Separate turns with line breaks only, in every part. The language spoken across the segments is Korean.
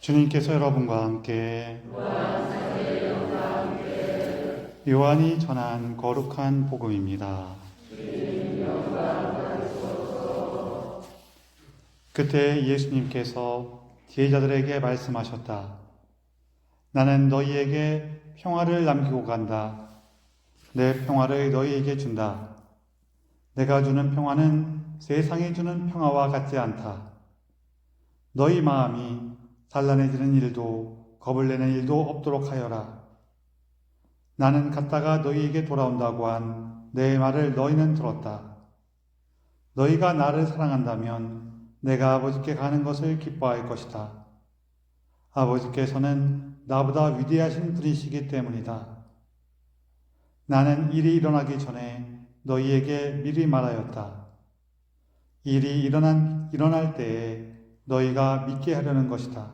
주님께서 여러분과 함께 요한이 전한 거룩한 복음입니다. 그때 예수님께서 제자들에게 말씀하셨다. 나는 너희에게 평화를 남기고 간다. 내 평화를 너희에게 준다. 내가 주는 평화는 세상이 주는 평화와 같지 않다. 너희 마음이 산란해지는 일도 겁을 내는 일도 없도록 하여라. 나는 갔다가 너희에게 돌아온다고 한 내 말을 너희는 들었다. 너희가 나를 사랑한다면 내가 아버지께 가는 것을 기뻐할 것이다. 아버지께서는 나보다 위대하신 분이시기 때문이다. 나는 일이 일어나기 전에 너희에게 미리 말하였다. 일이 일어날 때에 너희가 믿게 하려는 것이다.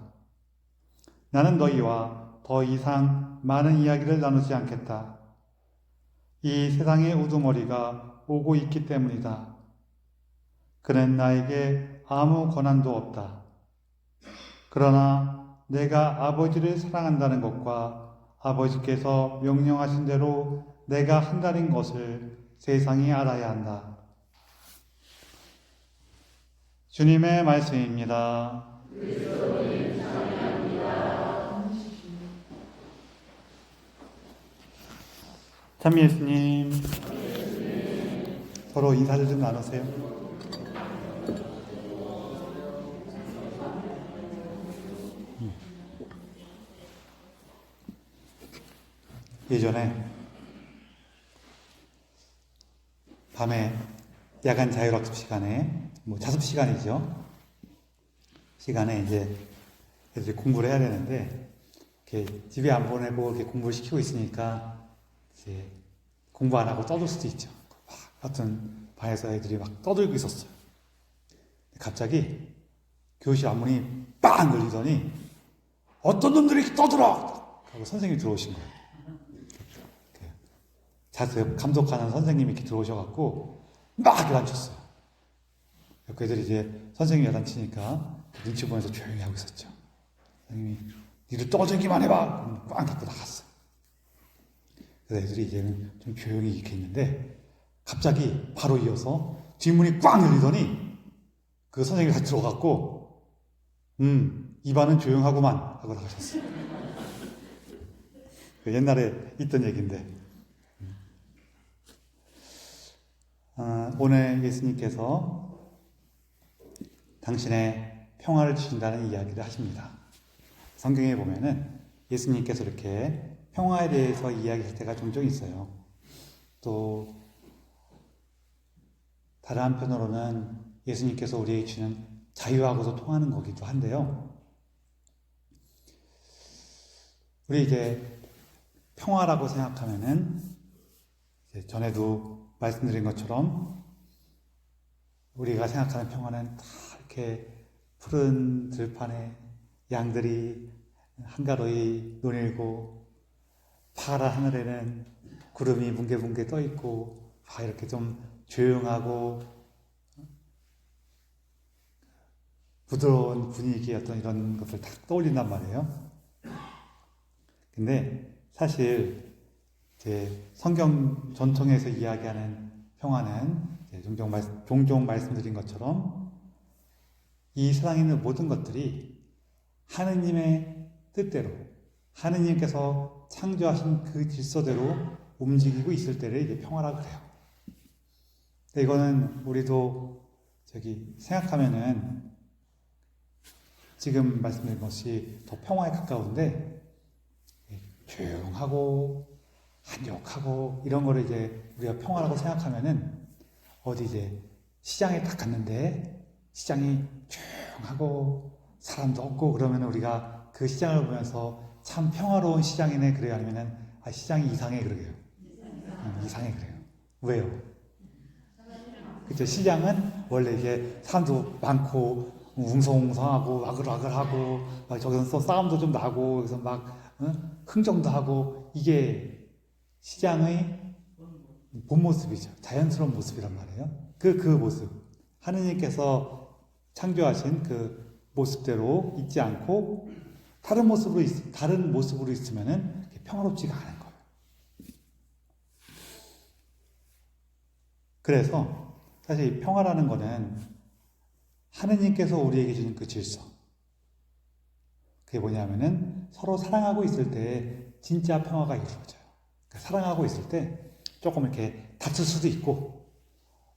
나는 너희와 더 이상 많은 이야기를 나누지 않겠다. 이 세상의 우두머리가 오고 있기 때문이다. 그는 나에게 아무 권한도 없다. 그러나 내가 아버지를 사랑한다는 것과 아버지께서 명령하신 대로 내가 한다는 것을 세상이 알아야 한다. 주님의 말씀입니다. 참 예수님, 서로 인사를 좀 나누세요. 예전에 밤에 야간 자율학습 시간에 자습 시간이죠. 시간에 이제 애들이 공부를 해야 되는데 이렇게 집에 안 보내고 이렇게 공부를 시키고 있으니까 이제 공부 안 하고 떠들 수도 있죠. 하여튼 반에서 애들이 막 떠들고 있었어요. 갑자기 교실 앞문이 빵 열리더니 어떤 놈들이 이렇게 떠들어! 하고 선생님이 들어오신 거예요. 자습 감독하는 선생님이 이렇게 들어오셔갖고 막 야단쳤어요. 그 애들이 이제 선생님이 야단치니까 눈치 보면서 조용히 하고 있었죠. 선생님이 니들 떠들기만 해봐! 꽝 닫고 나갔어요. 그래서 애들이 이제는 좀 조용히 이렇게 있는데 갑자기 바로 이어서 뒷문이 꽝 열리더니 그 선생님이 다시 들어갔고 이반은 조용하구만 하고 나가셨어요. 옛날에 있던 얘기인데 오늘 예수님께서 당신의 평화를 주신다는 이야기를 하십니다. 성경에 보면은 예수님께서 이렇게 평화에 대해서 이야기할 때가 종종 있어요. 또 다른 한편으로는 예수님께서 우리에게 주는 자유하고도 통하는 거기도 한데요. 우리 이제 평화라고 생각하면은 전에도 말씀드린 것처럼 우리가 생각하는 평화는 다 이렇게 푸른 들판에 양들이 한가로이 노닐고 파란 하늘에는 구름이 뭉게뭉게 떠 있고 이렇게 좀 조용하고 부드러운 분위기의 어떤 이런 것을 딱 떠올린단 말이에요. 근데 사실 이제 성경 전통에서 이야기하는 평화는 종종 말씀드린 것처럼 이 세상에 있는 모든 것들이 하느님의 뜻대로 하느님께서 창조하신 그 질서대로 움직이고 있을 때를 이제 평화라 그래요. 근데 이거는 우리도 생각하면은 지금 말씀드린 것이 더 평화에 가까운데 조용하고 한적하고 이런 거를 이제 우리가 평화라고 생각하면은 어디 이제 시장에 딱 갔는데 시장이 조용하고 사람도 없고 그러면 우리가 그 시장을 보면서 참 평화로운 시장이네 그래요? 아니면은 시장이 이상해 그러게요? 이상해 그래요. 왜요? 그쵸? 시장은 원래 이제 사람도 많고 웅성웅성하고 와글와글하고 저기서 싸움도 좀 나고 그래서 막 흥정도 하고 이게 시장의 본 모습이죠. 자연스러운 모습이란 말이에요. 그 모습 하느님께서 창조하신 그 모습대로 있지 않고 다른 모습으로 있으면은 평화롭지가 않은 거예요. 그래서 사실 평화라는 거는 하느님께서 우리에게 주는 그 질서. 그게 뭐냐면은 서로 사랑하고 있을 때 진짜 평화가 이루어져요. 그러니까 사랑하고 있을 때 조금 이렇게 다툴 수도 있고,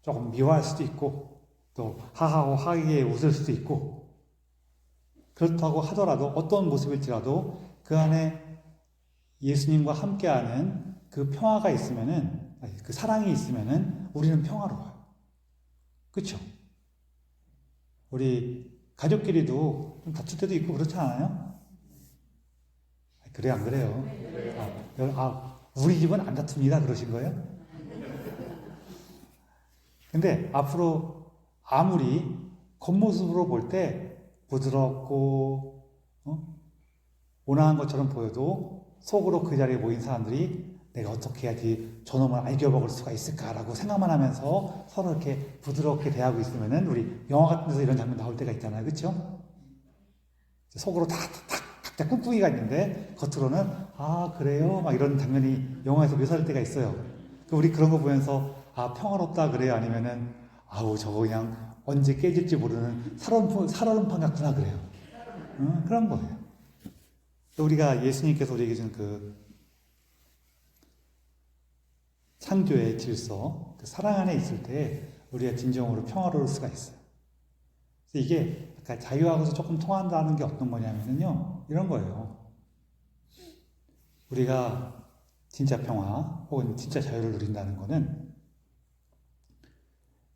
조금 미워할 수도 있고, 또 하하호 하기에 웃을 수도 있고, 그렇다고 하더라도 어떤 모습일지라도 그 안에 예수님과 함께하는 그 평화가 있으면은, 그 사랑이 있으면은 우리는 평화로워요. 그렇죠? 우리 가족끼리도 좀 다툴 때도 있고 그렇지 않아요? 그래요, 안 그래요? 우리 집은 안 다툽니다. 그러신 거예요? 근데 앞으로 아무리 겉모습으로 볼 때 부드럽고 온화한 것처럼 보여도 속으로 그 자리에 모인 사람들이 내가 어떻게 해야지 저놈을 알겨먹을 수가 있을까라고 생각만 하면서 서로 이렇게 부드럽게 대하고 있으면은 우리 영화 같은 데서 이런 장면 나올 때가 있잖아요. 그렇죠? 속으로 각자 꿍꿍이가 있는데 겉으로는 그래요? 막 이런 장면이 영화에서 묘사될 때가 있어요. 우리 그런 거 보면서 평화롭다 그래요? 아니면은 저거 그냥 언제 깨질지 모르는 살얼음판 같구나 그래요. 그런 거예요. 우리가 예수님께서 우리에게 준 그 창조의 질서, 그 사랑 안에 있을 때 우리가 진정으로 평화로울 수가 있어요. 그래서 이게 약간 자유하고도 조금 통한다는 게 어떤 거냐면요, 이런 거예요. 우리가 진짜 평화 혹은 진짜 자유를 누린다는 거는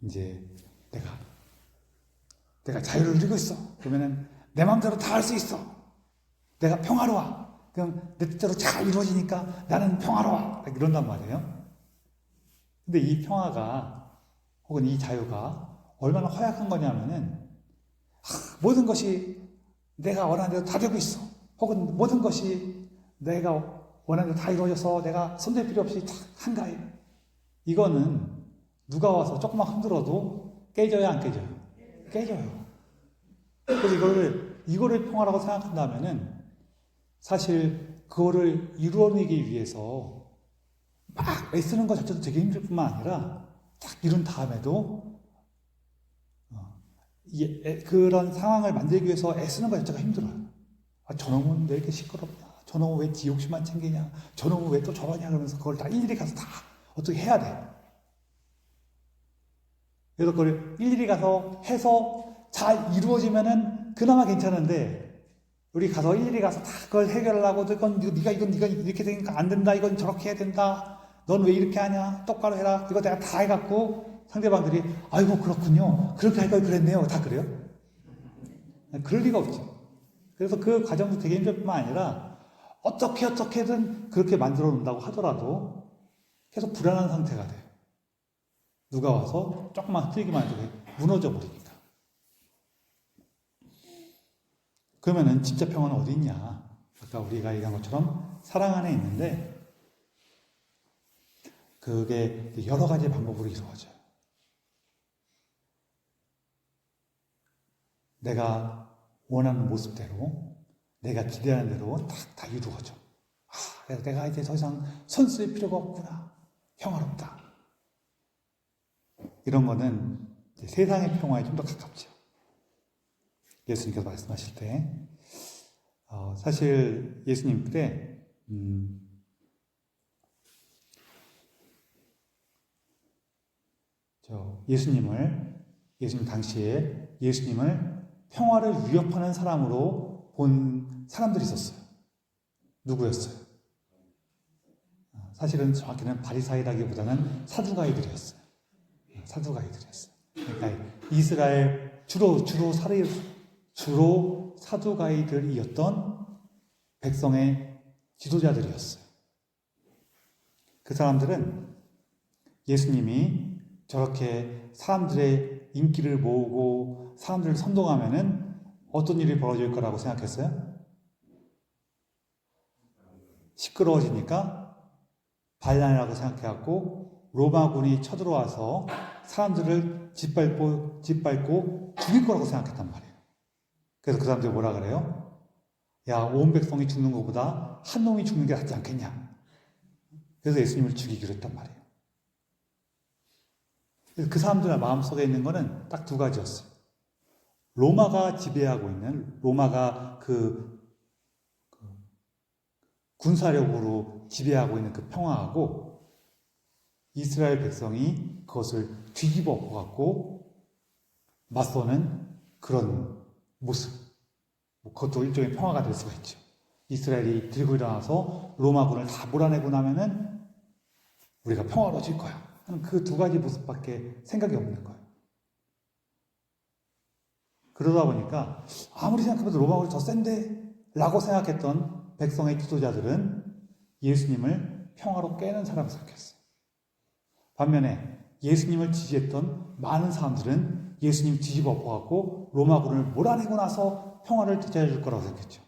이제 내가 자유를 누리고 있어. 그러면은 내 마음대로 다 할 수 있어. 내가 평화로워. 그럼 내 뜻대로 잘 이루어지니까 나는 평화로워. 이런단 말이에요. 근데 이 평화가 혹은 이 자유가 얼마나 허약한 거냐면은 모든 것이 내가 원하는 대로 다 되고 있어. 혹은 모든 것이 내가 원하는 대로 다 이루어져서 내가 손댈 필요 없이 다 한가해. 이거는 누가 와서 조금만 흔들어도 깨져요, 안 깨져요? 깨져요. 그래서 이거를 평화라고 생각한다면은 사실 그거를 이루어내기 위해서 막 애쓰는 것 자체도 되게 힘들 뿐만 아니라 딱 이룬 다음에도 그런 상황을 만들기 위해서 애쓰는 것 자체가 힘들어요. 저놈은 왜 이렇게 시끄럽냐? 저놈은 왜 지 욕심만 챙기냐? 저놈은 왜 또 저러냐? 그러면서 그걸 다 일일이 가서 다 어떻게 해야 돼. 그래서 그걸 일일이 가서 해서 잘 이루어지면은 그나마 괜찮은데 우리 가서 일일이 가서 다 그걸 해결하고 이건 네가 이렇게 되니까 안 된다. 이건 저렇게 해야 된다. 넌 왜 이렇게 하냐? 똑바로 해라. 이거 내가 다 해갖고 상대방들이 아이고 그렇군요. 그렇게 할 걸 그랬네요. 다 그래요? 그럴 리가 없죠. 그래서 그 과정도 되게 힘들 뿐만 아니라 어떻게든 그렇게 만들어 놓는다고 하더라도 계속 불안한 상태가 돼요. 누가 와서 조금만 흐트리기만 해도 무너져 버리니까. 그러면은 진짜 평화는 어디 있냐? 아까 우리가 얘기한 것처럼 사랑 안에 있는데 그게 여러 가지 방법으로 이루어져요. 내가 원하는 모습대로, 내가 기대하는 대로 다 이루어져. 내가 이제 더 이상 손 쓸 필요가 없구나. 평화롭다. 이런 거는 세상의 평화에 좀 더 가깝죠. 예수님께서 말씀하실 때 사실 예수님 때 예수님 당시에 예수님을 평화를 위협하는 사람으로 본 사람들이 있었어요. 누구였어요? 사실은 정확히는 바리사이라기보다는 사두가이들이었어요. 그러니까 이스라엘 주로 사두가이들이었던 백성의 지도자들이었어요. 그 사람들은 예수님이 저렇게 사람들의 인기를 모으고 사람들을 선동하면은 어떤 일이 벌어질 거라고 생각했어요? 시끄러워지니까 반란이라고 생각해갖고 로마군이 쳐들어와서 사람들을 짓밟고 죽일 거라고 생각했단 말이에요. 그래서 그 사람들이 뭐라 그래요? 야, 온 백성이 죽는 것보다 한 놈이 죽는 게 낫지 않겠냐. 그래서 예수님을 죽이기로 했단 말이에요. 그 사람들 마음속에 있는 거는 딱 두 가지였어요. 로마가 지배하고 있는, 로마가 그 군사력으로 지배하고 있는 그 평화하고 이스라엘 백성이 그것을 뒤집어 엎어갖고 맞서는 그런 모습. 그것도 일종의 평화가 될 수가 있죠. 이스라엘이 들고 일어나서 로마군을 다 몰아내고 나면은 우리가 평화로워질 거야 하는 그 두 가지 모습밖에 생각이 없는 거예요. 그러다 보니까 아무리 생각해도 로마군이 더 센데 라고 생각했던 백성의 지도자들은 예수님을 평화로 깨는 사람을 생각했어요. 반면에 예수님을 지지했던 많은 사람들은 예수님 뒤집어 엎어갖고 로마군을 몰아내고 나서 평화를 되찾아줄 거라고 생각했죠.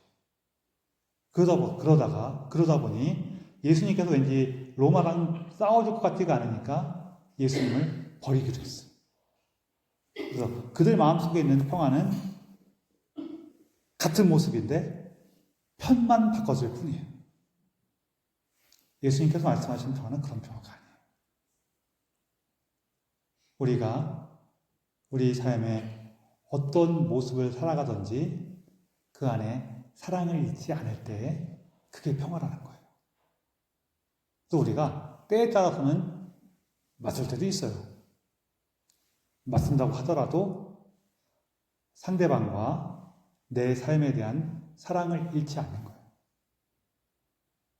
그러다 보니 예수님께서 왠지 로마랑 싸워줄 것 같지가 않으니까 예수님을 버리기로 했어요. 그래서 그들 마음속에 있는 평화는 같은 모습인데 편만 바꿔줄 뿐이에요. 예수님께서 말씀하신 평화는 그런 평화가 아니에요. 우리가 우리 삶에 어떤 모습을 살아가든지 그 안에 사랑을 잃지 않을 때 그게 평화라는 거예요. 또 우리가 때에 따라서는 맞을 때도 있어요. 맞선다고 하더라도 상대방과 내 삶에 대한 사랑을 잃지 않는 거예요.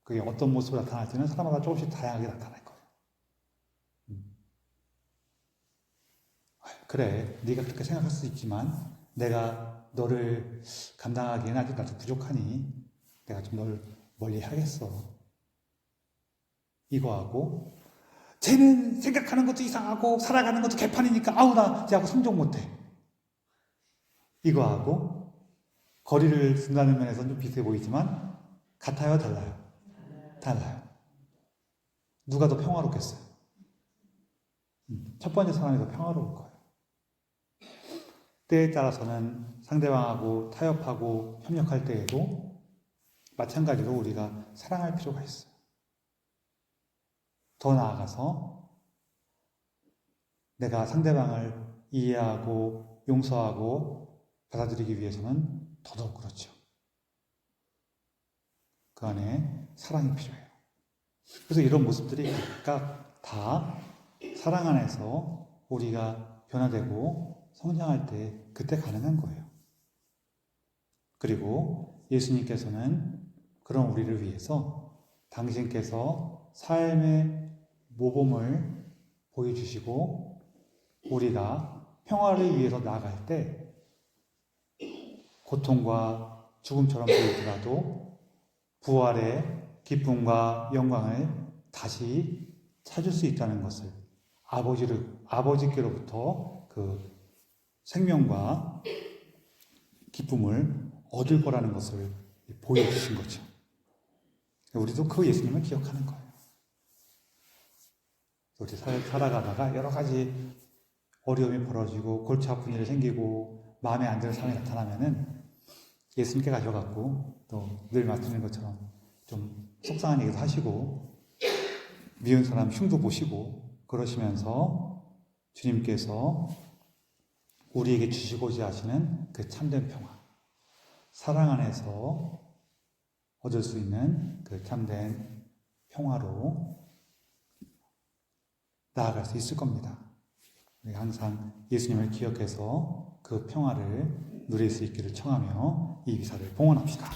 그게 어떤 모습으로 나타날지는 사람마다 조금씩 다양하게 나타날 거예요. 그래, 네가 그렇게 생각할 수 있지만 내가 너를 감당하기에는 아직 나도 부족하니 내가 좀 널 멀리 하겠어. 이거하고 쟤는 생각하는 것도 이상하고 살아가는 것도 개판이니까 아우 나 쟤하고 상종 못해. 이거하고 거리를 둔다는 면에서는 좀 비슷해 보이지만 같아요, 달라요? 달라요. 누가 더 평화롭겠어요? 첫 번째 사람이 더 평화로울 거예요. 때에 따라서는 상대방하고 타협하고 협력할 때에도 마찬가지로 우리가 사랑할 필요가 있어요. 더 나아가서 내가 상대방을 이해하고 용서하고 받아들이기 위해서는 더더욱 그렇죠. 그 안에 사랑이 필요해요. 그래서 이런 모습들이 각각 다 사랑 안에서 우리가 변화되고 성장할 때 그때 가능한 거예요. 그리고 예수님께서는 그런 우리를 위해서 당신께서 삶의 모범을 보여주시고 우리가 평화를 위해서 나아갈 때 고통과 죽음처럼 보이더라도 부활의 기쁨과 영광을 다시 찾을 수 있다는 것을 아버지께로부터 그 생명과 기쁨을 얻을 거라는 것을 보여주신 거죠. 우리도 그 예수님을 기억하는 거예요. 우리 살아가다가 여러 가지 어려움이 벌어지고 골치 아픈 일이 생기고 마음에 안 드는 상황이 나타나면은 예수님께 가셔갖고 또 늘 말씀드린 것처럼 좀 속상한 얘기도 하시고 미운 사람 흉도 보시고 그러시면서 주님께서 우리에게 주시고자 하시는 그 참된 평화, 사랑 안에서 얻을 수 있는 그 참된 평화로 나아갈 수 있을 겁니다. 우리가 항상 예수님을 기억해서 그 평화를 누릴 수 있기를 청하며 이 미사를 봉헌합시다.